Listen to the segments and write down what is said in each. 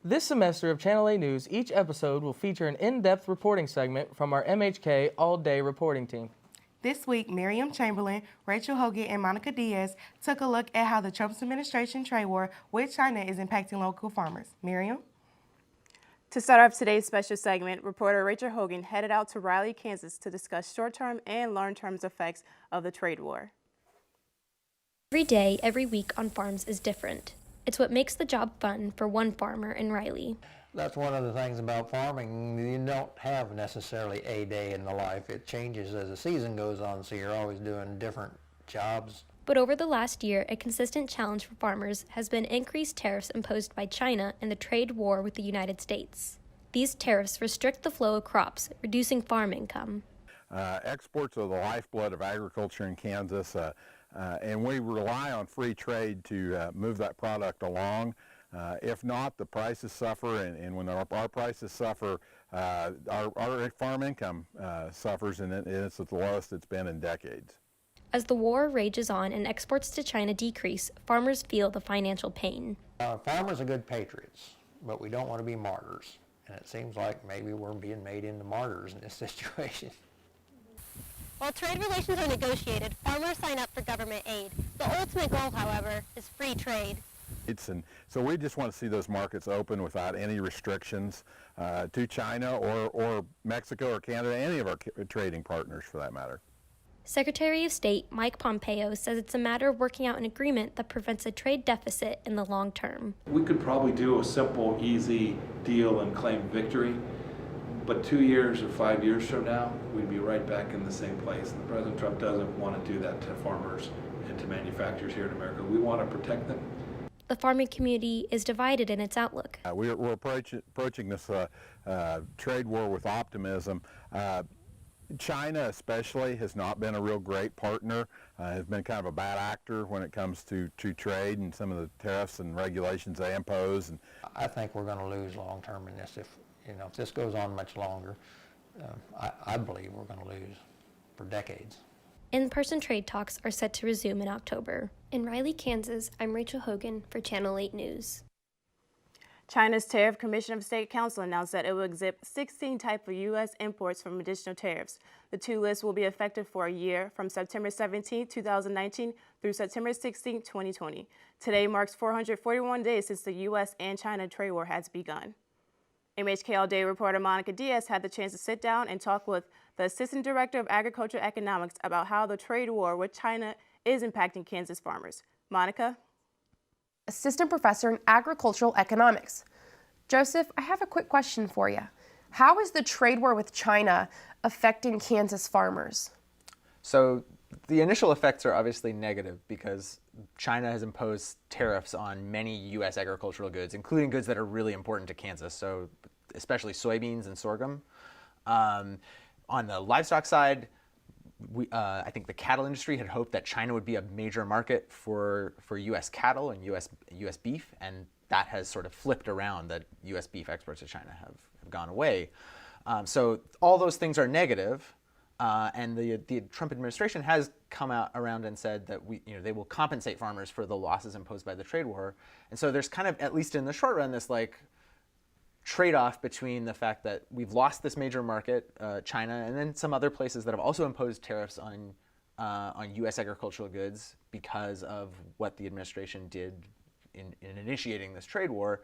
This semester of Channel 8 News, each episode will feature an in-depth reporting segment from our MHK All-Day reporting team. This week, Miriam Chamberlain, Rachel Hogan, and Monica Diaz took a look at how the Trump administration trade war with China is impacting local farmers. Miriam? To start off today's special segment, reporter Rachel Hogan headed out to Riley, Kansas to discuss short-term and long-term effects of the trade war. Every day, every week on farms is different. It's what makes the job fun for one farmer in Riley. That's one of the things about farming. You don't have necessarily a day in the life. It changes as the season goes on, so you're always doing different jobs. But over the last year, a consistent challenge for farmers has been increased tariffs imposed by China in the trade war with the United States. These tariffs restrict the flow of crops, reducing farm income. Exports are the lifeblood of agriculture in Kansas, and we rely on free trade to move that product along. If not, the prices suffer, and when our prices suffer, our farm income suffers, and it's at the lowest it's been in decades. As the war rages on and exports to China decrease, farmers feel the financial pain. Farmers are good patriots, but we don't want to be martyrs. And it seems like maybe we're being made into martyrs in this situation. While trade relations are negotiated, farmers sign up for government aid. The ultimate goal, however, is free trade. So we just want to see those markets open without any restrictions to China or Mexico or Canada, any of our trading partners for that matter. Secretary of State Mike Pompeo says it's a matter of working out an agreement that prevents a trade deficit in the long term. We could probably do a simple, easy deal and claim victory, but 2 years or 5 years from now, we'd be right back in the same place. And President Trump doesn't want to do that to farmers and to manufacturers here in America. We want to protect them. The farming community is divided in its outlook. We're approaching this trade war with optimism. China especially has not been a real great partner, has been kind of a bad actor when it comes to trade and some of the tariffs and regulations they impose. And I think we're going to lose long term in this. If this goes on much longer, I believe we're going to lose for decades. In-person trade talks are set to resume in October. In Riley, Kansas, I'm Rachel Hogan for Channel 8 News. China's Tariff Commission of State Council announced that it will exempt 16 types of U.S. imports from additional tariffs. The two lists will be effective for a year from September 17, 2019 through September 16, 2020. Today marks 441 days since the U.S. and China trade war has begun. MHK All Day reporter Monica Diaz had the chance to sit down and talk with the Assistant Director of Agricultural Economics about how the trade war with China is impacting Kansas farmers. Monica? Assistant Professor in Agricultural Economics. Joseph, I have a quick question for you. How is the trade war with China affecting Kansas farmers? So the initial effects are obviously negative because China has imposed tariffs on many U.S. agricultural goods, including goods that are really important to Kansas, so especially soybeans and sorghum. On the livestock side, I think the cattle industry had hoped that China would be a major market for U.S. cattle and U.S. beef, and that has sort of flipped around, that U.S. beef exports to China have gone away. So all those things are negative, and the Trump administration has come out around and said that they will compensate farmers for the losses imposed by the trade war. And so there's kind of, at least in the short run, this trade-off between the fact that we've lost this major market, China, and then some other places that have also imposed tariffs on U.S. agricultural goods because of what the administration did in initiating this trade war.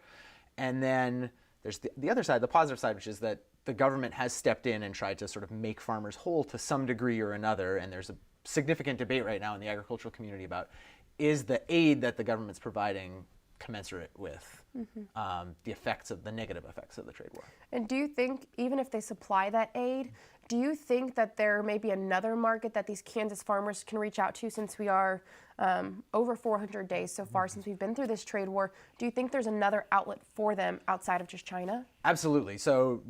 And then there's the other side, the positive side, which is that the government has stepped in and tried to sort of make farmers whole to some degree or another. And there's a significant debate right now in the agricultural community about, is the aid that the government's providing commensurate with the negative effects of the trade war. And do you think, even if they supply that aid, do you think that there may be another market that these Kansas farmers can reach out to, since we are over 400 days so far since we've been through this trade war? Do you think there's another outlet for them outside of just China? Absolutely. So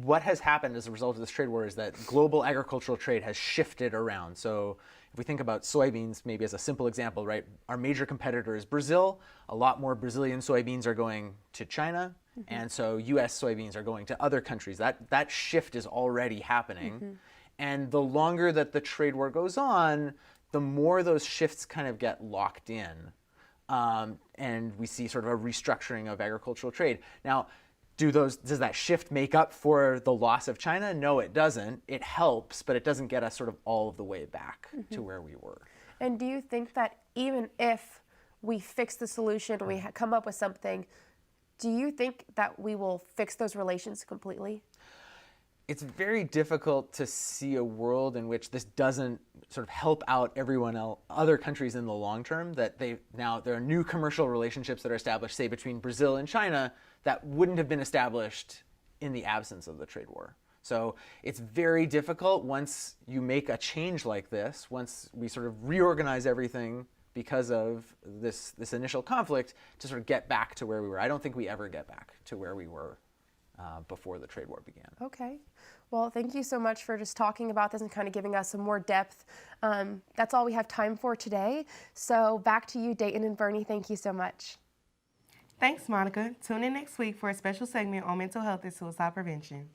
what has happened as a result of this trade war is that global agricultural trade has shifted around. So if we think about soybeans, maybe as a simple example, right? Our major competitor is Brazil. A lot more Brazilian soybeans are going to China, and so U.S. soybeans are going to other countries. That shift is already happening, and the longer that the trade war goes on, the more those shifts kind of get locked in. and we see sort of a restructuring of agricultural trade. Now, does that shift make up for the loss of China? No, it doesn't. It helps, but it doesn't get us sort of all of the way back to where we were. And do you think that even if we fix the solution, we come up with something, do you think that we will fix those relations completely? It's very difficult to see a world in which this doesn't sort of help out everyone else, other countries in the long term, that there are new commercial relationships that are established, say, between Brazil and China that wouldn't have been established in the absence of the trade war. So it's very difficult once you make a change like this, once we sort of reorganize everything because of this initial conflict, to sort of get back to where we were. I don't think we ever get back to where we were before the trade war began. Okay. Well, thank you so much for just talking about this and kind of giving us some more depth. That's all we have time for today. So back to you, Dayton and Bernie. Thank you so much. Thanks, Monica. Tune in next week for a special segment on mental health and suicide prevention.